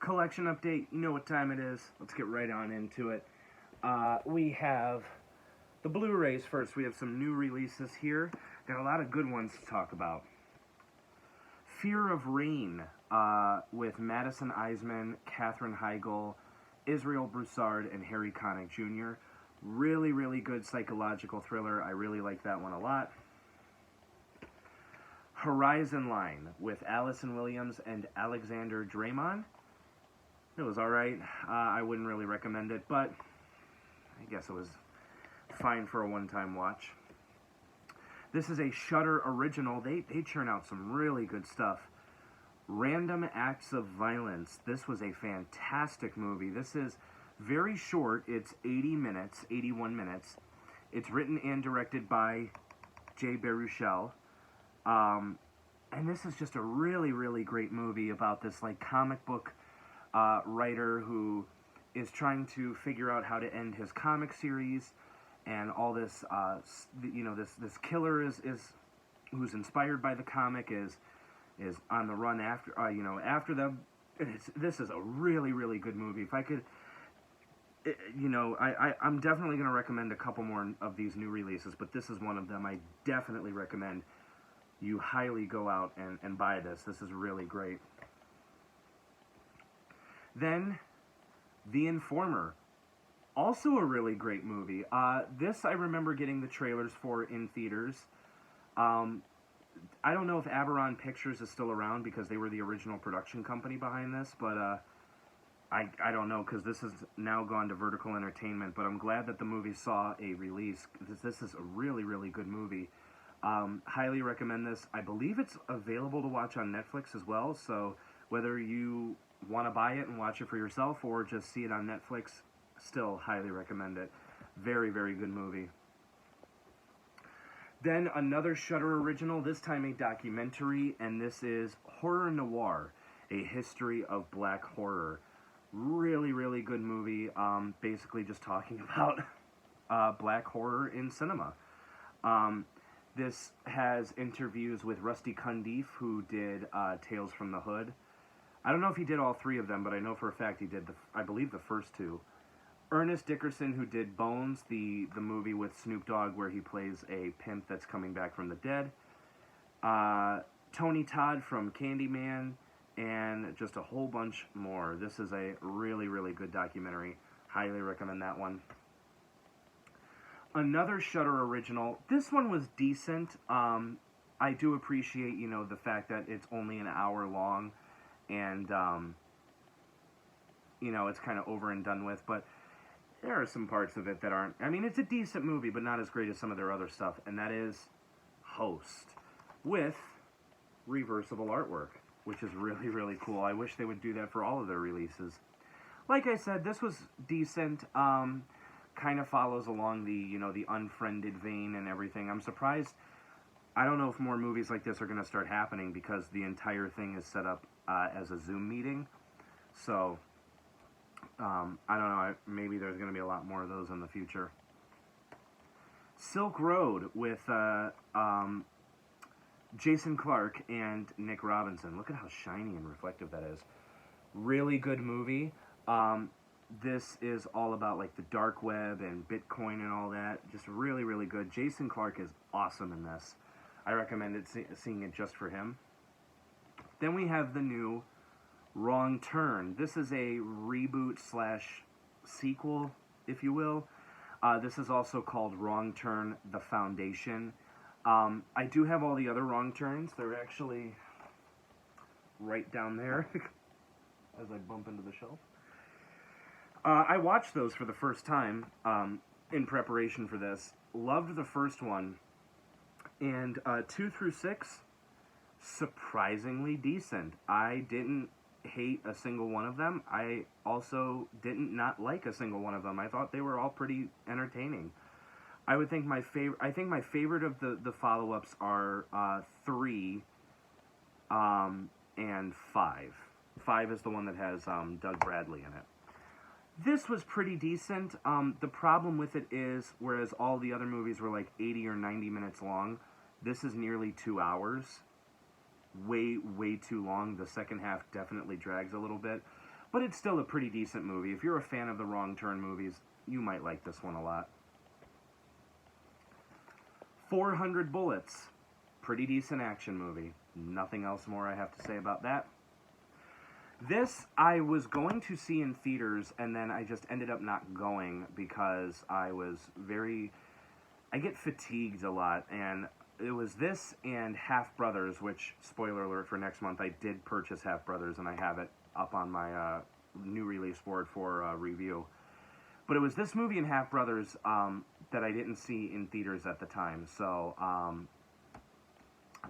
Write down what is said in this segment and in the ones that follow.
Collection update. You know what time it is. Let's get right on into it. We have the Blu-rays first. We have some new releases here. Got a lot of good ones to talk about. Fear of Rain with Madison Eisman, Katherine Heigl, Israel Broussard, and Harry Connick Jr. Really, really good psychological thriller. I really like that one a lot. Horizon Line with Allison Williams and Alexander Draymond. It was alright. I wouldn't really recommend it, but I guess it was fine for a one-time watch. This is a Shudder original. They churn out some really good stuff. Random Acts of Violence. This was a fantastic movie. This is very short. It's 80 minutes, 81 minutes. It's written and directed by Jay Baruchel. And this is just a really, really great movie about this like comic book writer who is trying to figure out how to end his comic series, and all this, this killer is who's inspired by the comic is on the run after them. This is a really, really good movie. If I could, I'm definitely going to recommend a couple more of these new releases, but this is one of them. I definitely recommend you highly go out and buy this. This is really great. Then, The Informer. Also a really great movie. This I remember getting the trailers for in theaters. I don't know if Aberon Pictures is still around because they were the original production company behind this, but I don't know because this has now gone to Vertical Entertainment, but I'm glad that the movie saw a release. This is a really, really good movie. Highly recommend this. I believe it's available to watch on Netflix as well, so whether you want to buy it and watch it for yourself or just see it on Netflix, still highly recommend it. Very, very good movie. Then another Shudder original, this time a documentary, and this is Horror Noir, A History of Black Horror. Really, really good movie, basically just talking about black horror in cinema. This has interviews with Rusty Cundiff, who did Tales from the Hood. I don't know if he did all three of them, but I know for a fact he did, I believe, the first two. Ernest Dickerson, who did Bones, the movie with Snoop Dogg where he plays a pimp that's coming back from the dead. Tony Todd from Candyman, and just a whole bunch more. This is a really, really good documentary. Highly recommend that one. Another Shudder original. This one was decent. I do appreciate, the fact that it's only an hour long, and, it's kind of over and done with, but there are some parts of it that aren't... I mean, it's a decent movie, but not as great as some of their other stuff, and that is Host, with reversible artwork, which is really, really cool. I wish they would do that for all of their releases. Like I said, this was decent. Kind of follows along the Unfriended vein and everything. I'm surprised. I don't know if more movies like this are going to start happening because the entire thing is set up as a Zoom meeting. So, I don't know. Maybe there's going to be a lot more of those in the future. Silk Road with Jason Clarke and Nick Robinson. Look at how shiny and reflective that is. Really good movie. This is all about like the dark web and Bitcoin and all that. Just really, really good. Jason Clarke is awesome in this. I recommend seeing it just for him. Then we have the new Wrong Turn. This is a reboot / sequel, if you will. This is also called Wrong Turn: The Foundation. I do have all the other Wrong Turns. They're actually right down there as I bump into the shelf. I watched those for the first time in preparation for this. Loved the first one. And 2 through 6, surprisingly decent. I didn't hate a single one of them. I also didn't not like a single one of them. I thought they were all pretty entertaining. I think my favorite of the follow-ups are 3 and 5. 5 is the one that has Doug Bradley in it. This was pretty decent. The problem with it is, whereas all the other movies were like 80 or 90 minutes long, this is nearly 2 hours. Way, way too long. The second half definitely drags a little bit. but it's still a pretty decent movie. If you're a fan of the Wrong Turn movies, you might like this one a lot. 400 Bullets. Pretty decent action movie. Nothing else more I have to say about that. This I was going to see in theaters, and then I just ended up not going because I get fatigued a lot, and it was this and Half Brothers, which, spoiler alert for next month, I did purchase Half Brothers, and I have it up on my new release board for review. But it was this movie and Half Brothers that I didn't see in theaters at the time, so I'm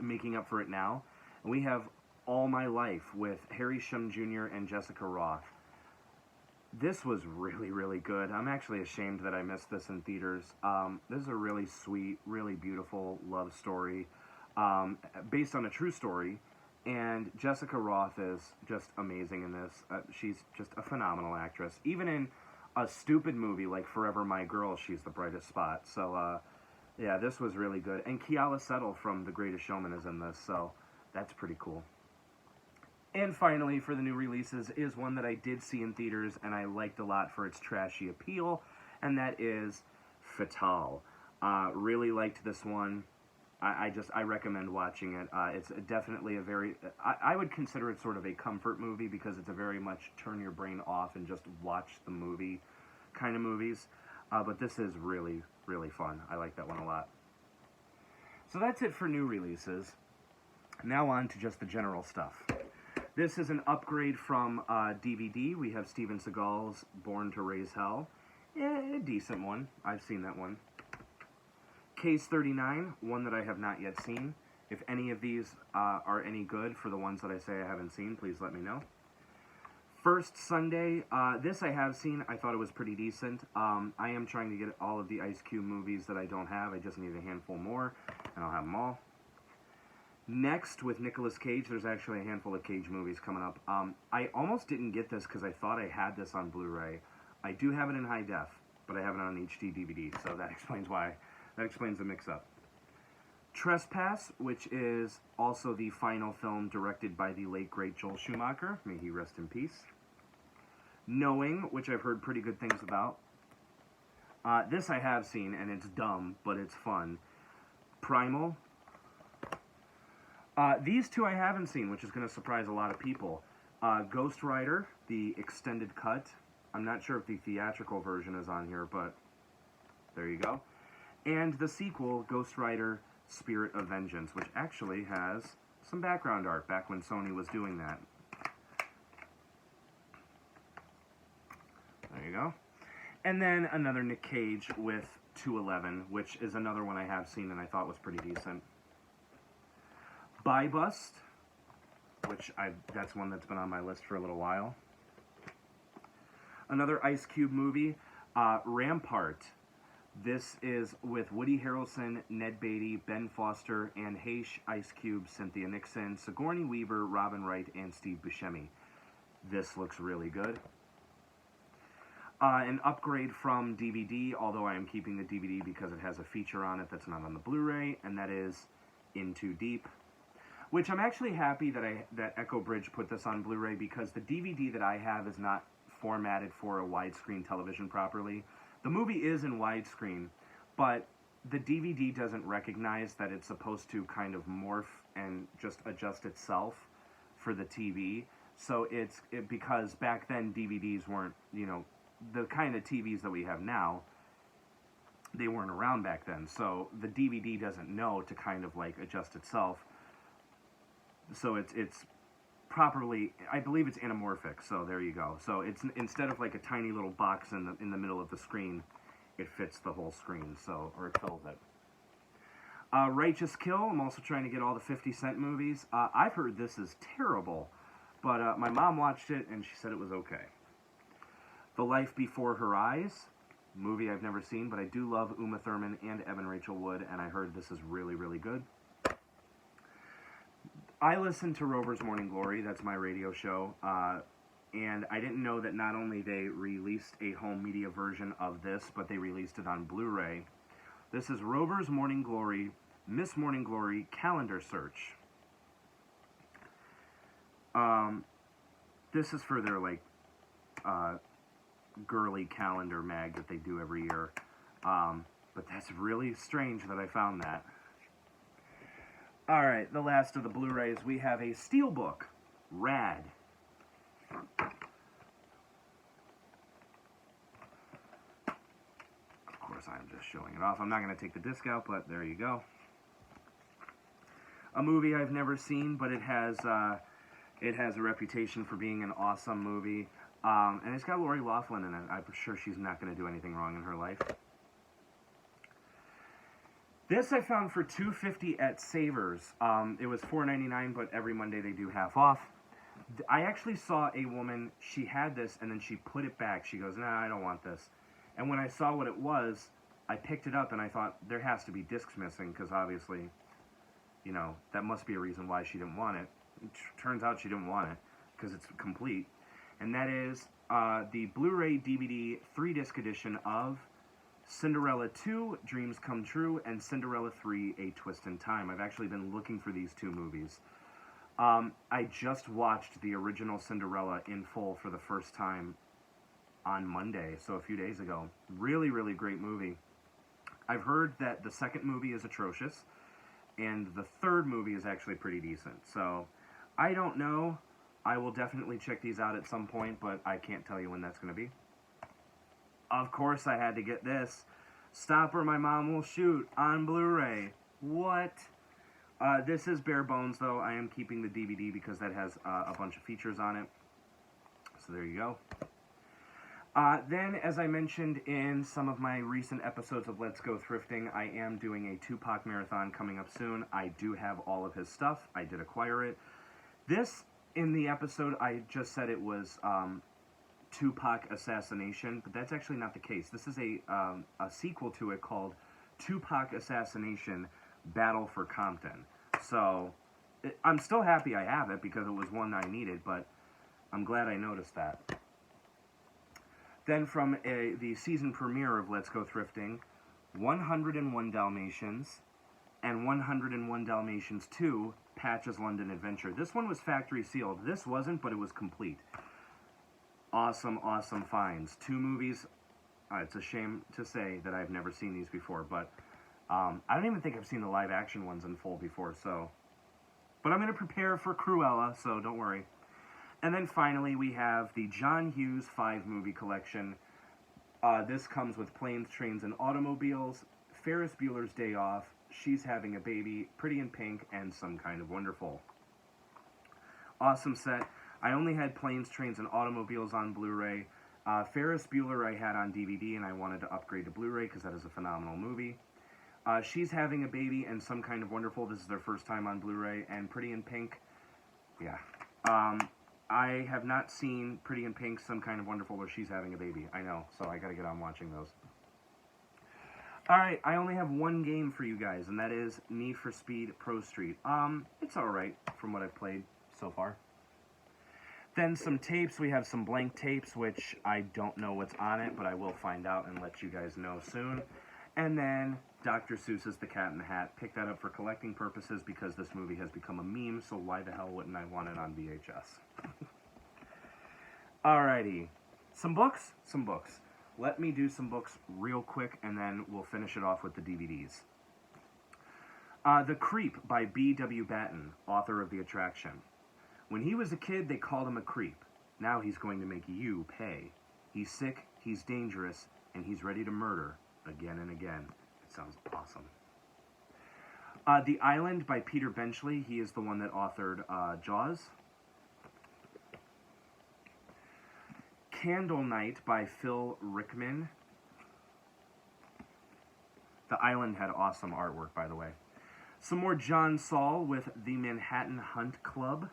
making up for it now. And we have All My Life with Harry Shum Jr. and Jessica Roth. This was really, really good. I'm actually ashamed that I missed this in theaters. This is a really sweet, really beautiful love story based on a true story, and Jessica Roth is just amazing in this. She's just a phenomenal actress. Even in a stupid movie like Forever My Girl, she's the brightest spot. So, yeah, this was really good. And Keala Settle from The Greatest Showman is in this, so that's pretty cool. And finally, for the new releases, is one that I did see in theaters and I liked a lot for its trashy appeal, and that is Fatal. Really liked this one. I recommend watching it. It's definitely a very, I would consider it sort of a comfort movie because it's a very much turn your brain off and just watch the movie kind of movies. But this is really, really fun. I like that one a lot. So that's it for new releases. Now on to just the general stuff. This is an upgrade from DVD. We have Steven Seagal's Born to Raise Hell. Yeah, a decent one. I've seen that one. Case 39, one that I have not yet seen. If any of these are any good for the ones that I say I haven't seen, please let me know. First Sunday, this I have seen. I thought it was pretty decent. I am trying to get all of the Ice Cube movies that I don't have. I just need a handful more, and I'll have them all. Next, with Nicolas Cage, there's actually a handful of Cage movies coming up. I almost didn't get this because I thought I had this on Blu-ray. I do have it in high def, but I have it on HD DVD, so that explains why. That explains the mix-up. Trespass, which is also the final film directed by the late, great Joel Schumacher. May he rest in peace. Knowing, which I've heard pretty good things about. This I have seen, and it's dumb, but it's fun. Primal. These two I haven't seen, which is going to surprise a lot of people. Ghost Rider, the extended cut. I'm not sure if the theatrical version is on here, but there you go. And the sequel, Ghost Rider, Spirit of Vengeance, which actually has some background art back when Sony was doing that. There you go. And then another Nick Cage with 211, which is another one I have seen and I thought was pretty decent. Buy Bust, which that's one that's been on my list for a little while. Another Ice Cube movie, Rampart. This is with Woody Harrelson, Ned Beatty, Ben Foster, Anne Heche, Ice Cube, Cynthia Nixon, Sigourney Weaver, Robin Wright, and Steve Buscemi. This looks really good. An upgrade from DVD, although I am keeping the DVD because it has a feature on it that's not on the Blu-ray, and that is In Too Deep. Which I'm actually happy that Echo Bridge put this on Blu-ray because the DVD that I have is not formatted for a widescreen television properly. The movie is in widescreen, but the DVD doesn't recognize that it's supposed to kind of morph and just adjust itself for the TV. So because back then DVDs weren't, the kind of TVs that we have now, they weren't around back then. So the DVD doesn't know to kind of like adjust itself. So it's properly, I believe it's anamorphic, so there you go. So it's instead of like a tiny little box in the middle of the screen, it fits the whole screen, or it fills it. Righteous Kill, I'm also trying to get all the 50 Cent movies. I've heard this is terrible, but my mom watched it and she said it was okay. The Life Before Her Eyes, movie I've never seen, but I do love Uma Thurman and Evan Rachel Wood, and I heard this is really, really good. I listen to Rover's Morning Glory, that's my radio show, and I didn't know that not only they released a home media version of this, but they released it on Blu-ray. This is Rover's Morning Glory, Miss Morning Glory Calendar Search. This is for their, girly calendar mag that they do every year. But that's really strange that I found that. Alright, the last of the Blu-rays, we have a Steelbook, Rad. Of course, I'm just showing it off. I'm not going to take the disc out, but there you go. A movie I've never seen, but it has a reputation for being an awesome movie. And it's got Lori Loughlin in it. I'm sure she's not going to do anything wrong in her life. This I found for $2.50 at Savers. It was $4.99, but every Monday they do half off. I actually saw a woman, she had this, and then she put it back. She goes, nah, I don't want this. And when I saw what it was, I picked it up, and I thought, there has to be discs missing, because obviously, you know, that must be a reason why she didn't want it. It turns out she didn't want it, because it's complete. And that is the Blu-ray DVD 3-disc edition of Cinderella 2, Dreams Come True, and Cinderella 3, A Twist in Time. I've actually been looking for these two movies. I just watched the original Cinderella in full for the first time on Monday, so a few days ago. Really, really great movie. I've heard that the second movie is atrocious, and the third movie is actually pretty decent. So, I don't know. I will definitely check these out at some point, but I can't tell you when that's going to be. Of course I had to get this. Stop or My Mom Will Shoot on Blu-ray. What? This is bare bones, though. I am keeping the DVD because that has a bunch of features on it. So there you go. Then, as I mentioned in some of my recent episodes of Let's Go Thrifting, I am doing a Tupac marathon coming up soon. I do have all of his stuff. I did acquire it. This, in the episode, I just said it was Tupac Assassination, but that's actually not the case. This is a sequel to it called Tupac Assassination Battle for Compton. So, I'm still happy I have it because it was one I needed, but I'm glad I noticed that. Then from the season premiere of Let's Go Thrifting, 101 Dalmatians and 101 Dalmatians 2, Patch's London Adventure. This one was factory sealed. This wasn't, but it was complete. Awesome, awesome finds. Two movies. It's a shame to say that I've never seen these before, but I don't even think I've seen the live-action ones in full before, so... But I'm going to prepare for Cruella, so don't worry. And then finally, we have the John Hughes 5-movie collection. This comes with Planes, Trains, and Automobiles, Ferris Bueller's Day Off, She's Having a Baby, Pretty in Pink, and Some Kind of Wonderful. Awesome set. I only had Planes, Trains, and Automobiles on Blu-ray. Ferris Bueller I had on DVD, and I wanted to upgrade to Blu-ray because that is a phenomenal movie. She's Having a Baby and Some Kind of Wonderful. This is their first time on Blu-ray. And Pretty in Pink, yeah. I have not seen Pretty in Pink, Some Kind of Wonderful, or She's Having a Baby. I know, so I gotta get on watching those. Alright, I only have one game for you guys, and that is Need for Speed Pro Street. It's alright from what I've played so far. Then some tapes. We have some blank tapes, which I don't know what's on it, but I will find out and let you guys know soon. And then Dr. Seuss's The Cat in the Hat. Picked that up for collecting purposes because this movie has become a meme, so why the hell wouldn't I want it on VHS? Alrighty. Some books? Some books. Let me do some books real quick, and then we'll finish it off with the DVDs. The Creep by B.W. Batten, author of The Attraction. When he was a kid, they called him a creep. Now he's going to make you pay. He's sick, he's dangerous, and he's ready to murder again and again. It sounds awesome. The Island by Peter Benchley. He is the one that authored Jaws. Candle Night by Phil Rickman. The Island had awesome artwork, by the way. Some more John Saul with The Manhattan Hunt Club.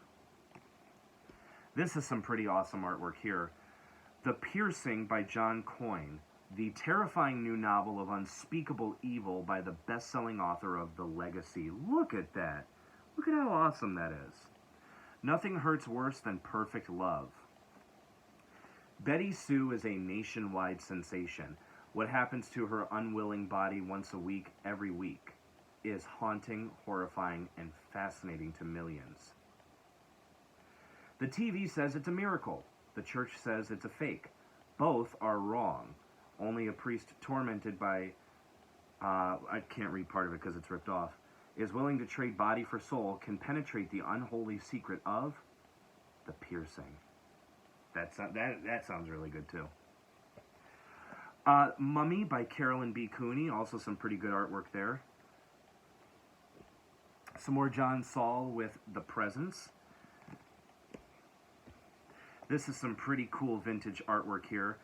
This is some pretty awesome artwork here. The Piercing by John Coyne. The terrifying new novel of unspeakable evil by the best-selling author of The Legacy. Look at that. Look at how awesome that is. Nothing hurts worse than perfect love. Betty Sue is a nationwide sensation. What happens to her unwilling body once a week, every week, is haunting, horrifying, and fascinating to millions. The TV says it's a miracle. The church says it's a fake. Both are wrong. Only a priest tormented by, I can't read part of it because it's ripped off, is willing to trade body for soul can penetrate the unholy secret of the piercing. That sounds really good too. Mummy by Carolyn B. Cooney, also some pretty good artwork there. Some more John Saul with The Presence. This is some pretty cool vintage artwork here.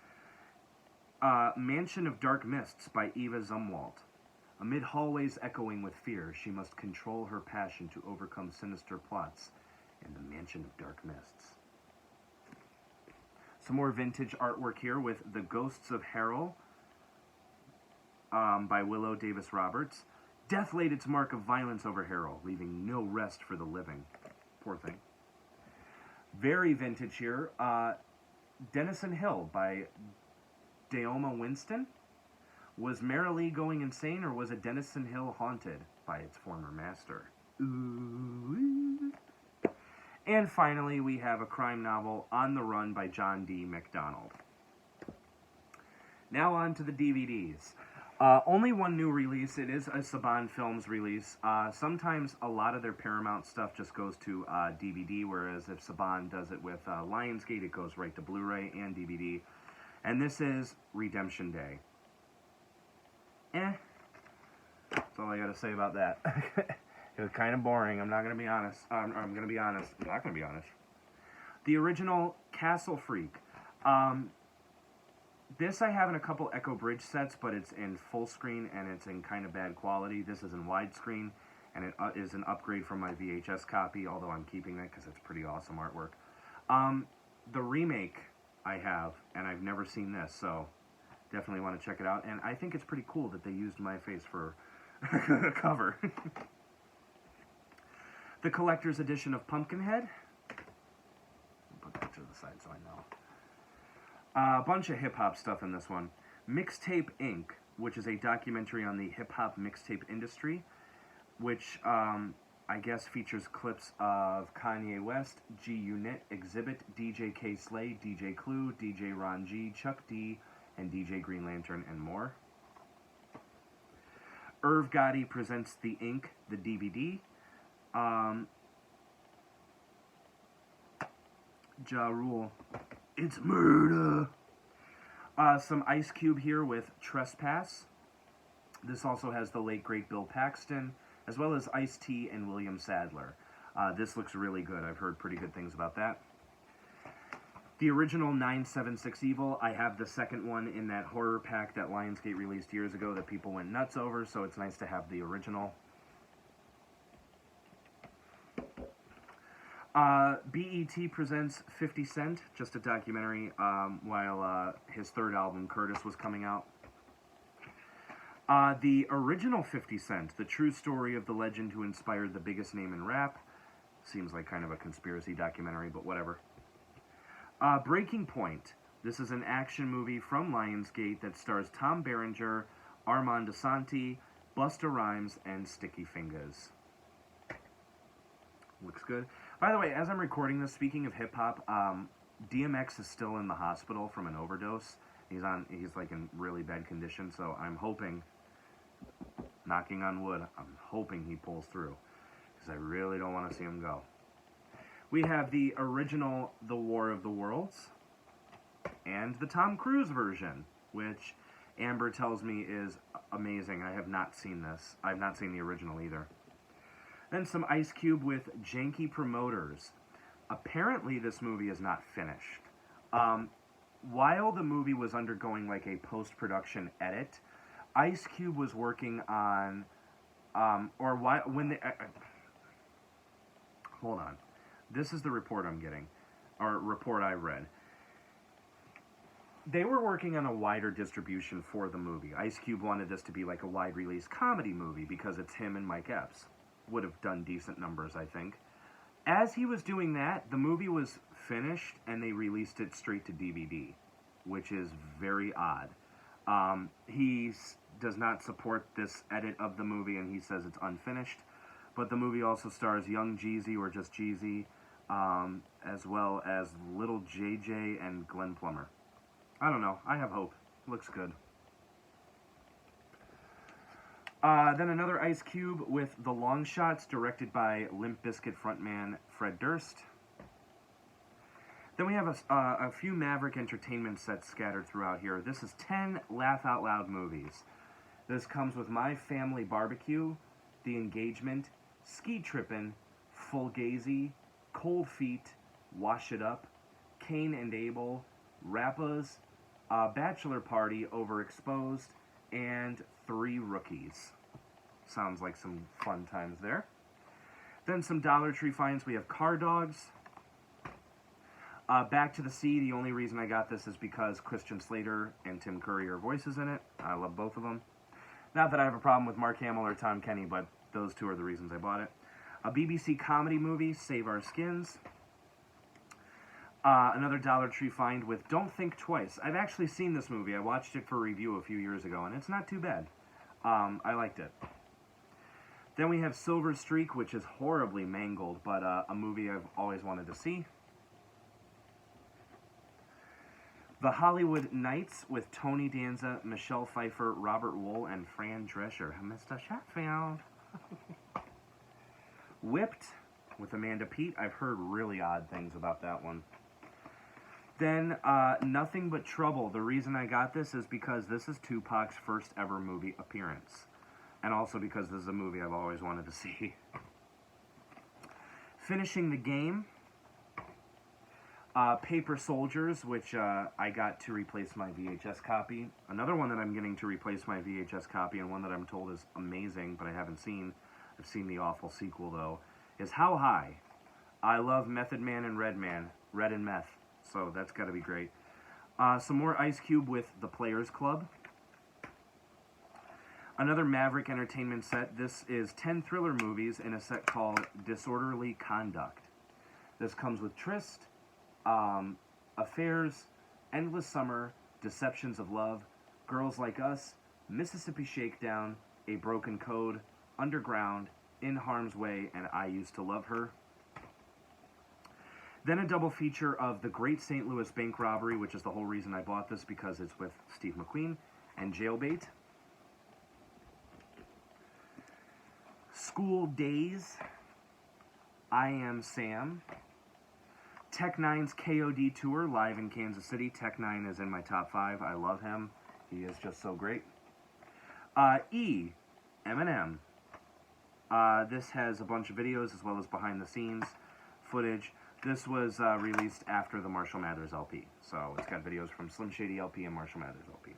Mansion of Dark Mists by Eva Zumwalt. Amid hallways echoing with fear, she must control her passion to overcome sinister plots in the Mansion of Dark Mists. Some more vintage artwork here with The Ghosts of Harrow by Willow Davis Roberts. Death laid its mark of violence over Harrow, leaving no rest for the living. Poor thing. Very vintage here. Denison Hill by Deoma Winston. Was Marilee going insane, or was a Denison Hill haunted by its former master? Ooh. And finally, we have a crime novel, On the Run by John D. MacDonald. Now on to the DVDs. Only one new release. It is a Saban Films release. Sometimes a lot of their Paramount stuff just goes to DVD, whereas if Saban does it with Lionsgate, it goes right to Blu-ray and DVD. And this is Redemption Day. That's all I gotta say about that. It was kind of boring. I'm not gonna be honest. I'm gonna be honest. I'm not gonna be honest. The original Castle Freak. This I have in a couple Echo Bridge sets, but it's in full screen and it's in kind of bad quality. This is in widescreen, and it is an upgrade from my VHS copy, although I'm keeping it because it's pretty awesome artwork. The remake I have, and I've never seen this, so definitely want to check it out. And I think it's pretty cool that they used my face for a cover. The collector's edition of Pumpkinhead. Put that to the side so I know. A bunch of hip-hop stuff in this one. Mixtape Inc., which is a documentary on the hip-hop mixtape industry, which I guess features clips of Kanye West, G-Unit, Exhibit, DJ K-Slay, DJ Clue, DJ Ron G, Chuck D, and DJ Green Lantern, and more. Irv Gotti presents The Ink, the DVD. Ja Rule. It's murder. Some Ice Cube here with Trespass. This also has the late, great Bill Paxton, as well as Ice-T and William Sadler. This looks really good. I've heard pretty good things about that. The original 976 Evil. I have the second one in that horror pack that Lionsgate released years ago that people went nuts over, so it's nice to have the original. BET presents 50 Cent, just a documentary, while his third album, Curtis, was coming out. The original 50 Cent, the true story of the legend who inspired the biggest name in rap. Seems like kind of a conspiracy documentary, but whatever. Breaking Point. This is an action movie from Lionsgate that stars Tom Berenger, Armand Asante, Busta Rhymes, and Sticky Fingers. Looks good. By the way, as I'm recording this, speaking of hip-hop, DMX is still in the hospital from an overdose. He's like in really bad condition, so I'm hoping, knocking on wood, I'm hoping he pulls through, because I really don't want to see him go. We have the original The War of the Worlds, and the Tom Cruise version, which Amber tells me is amazing. I have not seen this. I have not seen the original either. Then some Ice Cube with Janky Promoters. Apparently this movie is not finished. While the movie was undergoing like a post-production edit, Ice Cube was working on, hold on. This is the report I'm getting, or report I read. They were working on a wider distribution for the movie. Ice Cube wanted this to be like a wide-release comedy movie because it's him and Mike Epps. Would have done decent numbers, I think. As he was doing that, the movie was finished and they released it straight to DVD, which is very odd. He does not support this edit of the movie and he says it's unfinished, but the movie also stars Young Jeezy, or just Jeezy, as well as Little JJ and Glenn Plummer. I don't know. I have hope. Looks good. Then another Ice Cube with The Long Shots, directed by Limp Bizkit frontman Fred Durst. Then we have a few Maverick Entertainment sets scattered throughout here. This is 10 Laugh Out Loud movies. This comes with My Family Barbecue, The Engagement, Ski Trippin', Fugazi, Cold Feet, Wash It Up, Cain and Abel, Rappas, Bachelor Party, Overexposed, and Three Rookies. Sounds like some fun times there. Then some Dollar Tree finds. We have Car Dogs, Back to the Sea. The only reason I got this is because Christian Slater and Tim Curry are voices in it. I love both of them. Not that I have a problem with Mark Hamill or Tom Kenny, but those two are the reasons I bought it. A BBC comedy movie, Save Our Skins. Another Dollar Tree find with Don't Think Twice. I've actually seen this movie. I watched it for review a few years ago, and it's not too bad. I liked it. Then we have Silver Streak, which is horribly mangled, but a movie I've always wanted to see. The Hollywood Knights with Tony Danza, Michelle Pfeiffer, Robert Wool, and Fran Drescher. Mr. Sheffield. Whipped with Amanda Peet. I've heard really odd things about that one. Then Nothing But Trouble. The reason I got this is because this is Tupac's first ever movie appearance. And also because this is a movie I've always wanted to see. Finishing the Game. Paper Soldiers, which I got to replace my VHS copy. Another one that I'm getting to replace my VHS copy, and one that I'm told is amazing, but I haven't seen. I've seen the awful sequel, though, is How High? I love Method Man and Redman. Red and Meth. So that's got to be great. Some more Ice Cube with The Players Club. Another Maverick Entertainment set. This is 10 thriller movies in a set called Disorderly Conduct. This comes with Tryst, Affairs, Endless Summer, Deceptions of Love, Girls Like Us, Mississippi Shakedown, A Broken Code, Underground, In Harm's Way, and I Used to Love Her. Then a double feature of The Great St. Louis Bank Robbery, which is the whole reason I bought this, because it's with Steve McQueen, and Jailbait. School Days, I Am Sam. Tech Nine's KOD Tour, live in Kansas City. Tech Nine is in my top 5. I love him. He is just so great. Eminem. This has a bunch of videos as well as behind-the-scenes footage. This was released after the Marshall Mathers LP. So it's got videos from Slim Shady LP and Marshall Mathers LP.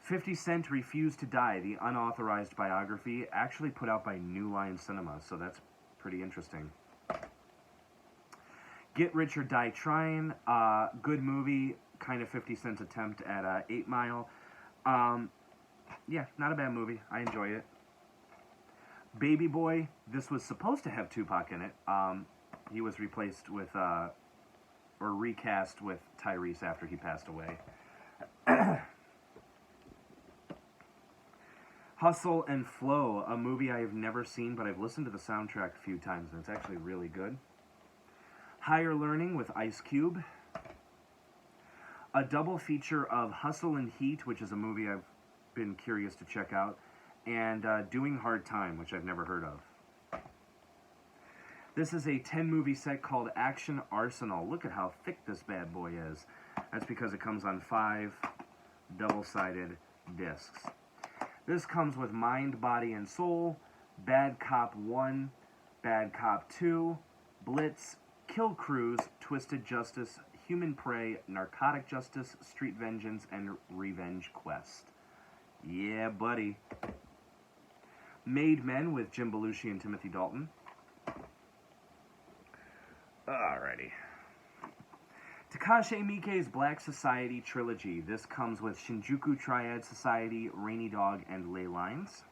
50 Cent Refused to Die, the unauthorized biography, actually put out by New Line Cinema, so that's pretty interesting. Get Rich or Die Trying, good movie, kind of 50 Cent's attempt at 8 Mile. Yeah, not a bad movie. I enjoy it. Baby Boy, this was supposed to have Tupac in it. He was replaced with, or recast with Tyrese after he passed away. Hustle and Flow, a movie I have never seen, but I've listened to the soundtrack a few times, and it's actually really good. Higher Learning with Ice Cube. A double feature of Hustle and Heat, which is a movie I've been curious to check out, and Doing Hard Time, which I've never heard of. This is a 10-movie set called Action Arsenal. Look at how thick this bad boy is. That's because it comes on 5 double-sided discs. This comes with Mind, Body, and Soul, Bad Cop 1, Bad Cop 2, Blitz, Kill Cruise, Twisted Justice, Human Prey, Narcotic Justice, Street Vengeance, and Revenge Quest. Yeah, buddy. Made Men with Jim Belushi and Timothy Dalton. Alrighty. Takashi Miike's Black Society Trilogy. This comes with Shinjuku Triad Society, Rainy Dog, and Ley Lines.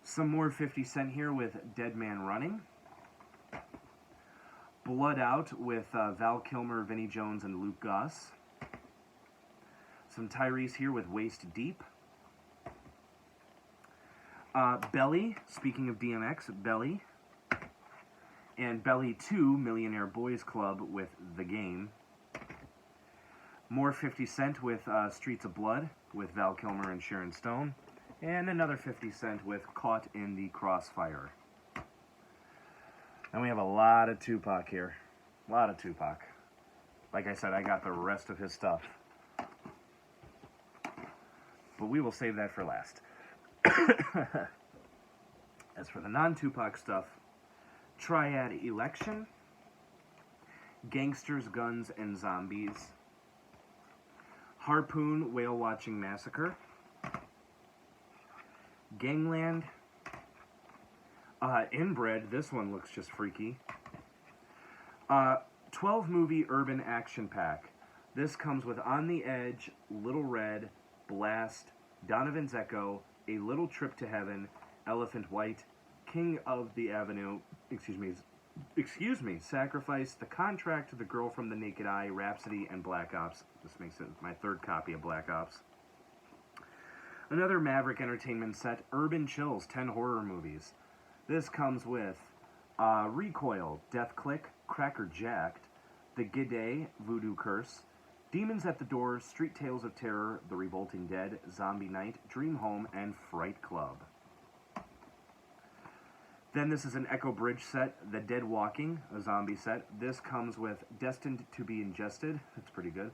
Some more 50 Cent here with Dead Man Running. Blood Out with Val Kilmer, Vinnie Jones, and Luke Goss. Some Tyrese here with Waist Deep. Belly, speaking of DMX, Belly. and Belly 2, Millionaire Boys Club with The Game. More 50 Cent with Streets of Blood with Val Kilmer and Sharon Stone. And another 50 Cent with Caught in the Crossfire. And we have a lot of Tupac here. A lot of Tupac. Like I said, I got the rest of his stuff. But we will save that for last. As for the non-Tupac stuff, Triad Election, Gangsters, Guns, and Zombies, Harpoon Whale Watching Massacre, Gangland, Inbred, this one looks just freaky, 12 movie urban action pack. This comes with On the Edge, Little Red, Blast, Donovan's Echo, A Little Trip to Heaven, Elephant White, King of the Avenue, excuse me, Sacrifice, The Contract, The Girl from the Naked Eye, Rhapsody, and Black Ops. This makes it my third copy of Black Ops. Another Maverick Entertainment set, Urban Chills, 10 horror movies. This comes with Recoil, Death Click, Cracker Jacked, The G'day, Voodoo Curse, Demons at the Door, Street Tales of Terror, The Revolting Dead, Zombie Night, Dream Home, and Fright Club. Then this is an Echo Bridge set, The Dead Walking, a zombie set. This comes with Destined to be Ingested, that's pretty good.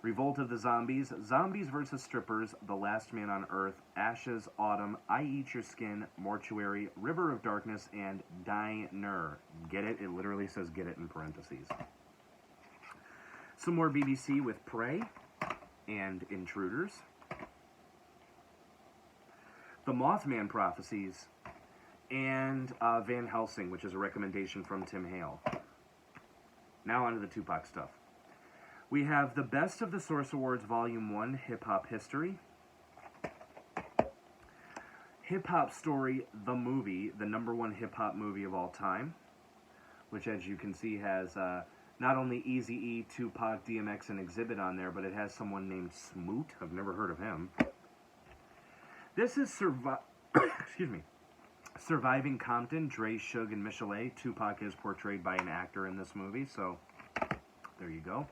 Revolt of the Zombies, Zombies vs. Strippers, The Last Man on Earth, Ashes, Autumn, I Eat Your Skin, Mortuary, River of Darkness, and Diner. Get it? It literally says get it in parentheses. Some more BBC with Prey and Intruders. The Mothman Prophecies, and Van Helsing, which is a recommendation from Tim Hale. Now on to the Tupac stuff. We have the Best of the Source Awards Volume 1, Hip Hop History. Hip Hop Story, the movie, the #1 hip hop movie of all time, which as you can see has not only Eazy-E, Tupac, DMX, and Exhibit on there, but it has someone named Smoot. I've never heard of him. This is excuse me. Surviving Compton, Dre, Suge, and Michelet. Tupac is portrayed by an actor in this movie, so there you go.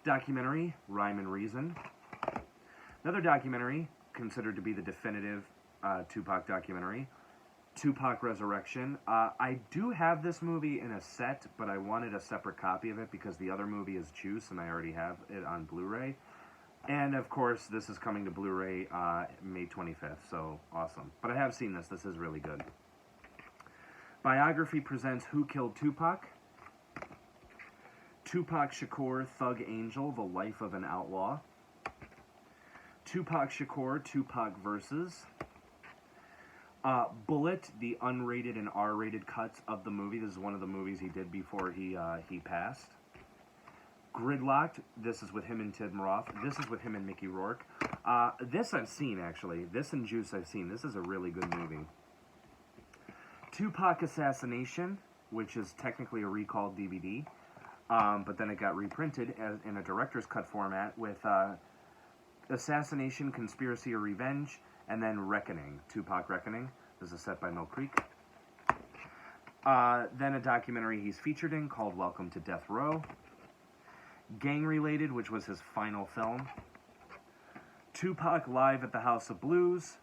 Documentary, Rhyme and Reason. Another documentary, considered to be the definitive Tupac documentary, Tupac Resurrection. I do have this movie in a set, but I wanted a separate copy of it because the other movie is Juice, and I already have it on Blu-ray. And, of course, this is coming to Blu-ray May 25th, so awesome. But I have seen this. This is really good. Biography presents Who Killed Tupac? Tupac Shakur, Thug Angel, The Life of an Outlaw. Tupac Shakur, Tupac Versus. Bullet, the unrated and R-rated cuts of the movie. This is one of the movies he did before he passed. Gridlocked, this is with him and Tim Roth. This is with him and Mickey Rourke. This I've seen, actually. This and Juice I've seen. This is a really good movie. Tupac Assassination, which is technically a recalled DVD, but then it got reprinted in a director's cut format with Assassination, Conspiracy or Revenge, and then Reckoning, Tupac Reckoning. This is a set by Mill Creek. Then a documentary he's featured in called Welcome to Death Row. Gang Related, which was his final film. Tupac Live at the House of Blues.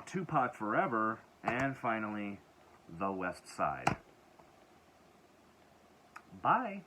Tupac Forever. And finally, The West Side. Bye.